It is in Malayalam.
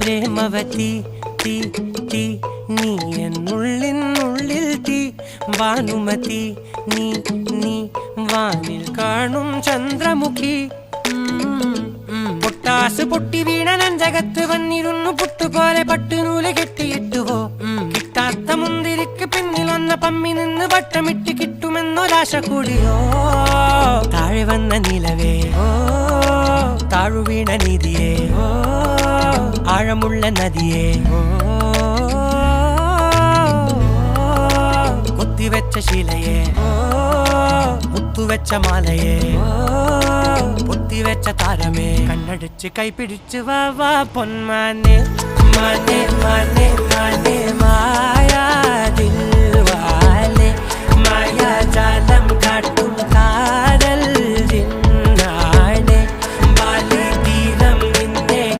പ്രേമവതി തീ തീ നീ എന്നുള്ളിനുള്ളിൽ തീ ഭാനുമതി നീ നീ വാനിൽ കാണും ചന്ദ്രമുഖി പൊട്ടാസ് പൊട്ടി വീണ നെഞ്ചകത്ത് വന്നിരുന്നു പുട്ടുപോലെ പട്ടുനൂല് കെട്ടിയിട്ടുവോ കിട്ടാത്ത മുന്തിരിക്ക് പിന്നിൽ വന്ന പമ്മി നിന്ന് വട്ടമിട്ട് കിട്ടുമെന്നൊരാശ കൂടിയോ താഴെ വന്ന നിലവേ ഓ താഴു വീണ നിധിയേ ഓ ആഴമുള്ള നദിയേ ഓ കൊത്തിവെച്ച ശിലയെ ഓ മുത്തുവെച്ച മാലയെ ഓ പൊത്തിവെച്ച താരമേ കണ്ണടിച്ച് കൈപിടിച്ച് വാ വാ പൊന്മാനെ മാനെ മാനെ മാനെ മായാ ദിൽവാലെ മായാജാലം കാട്ടും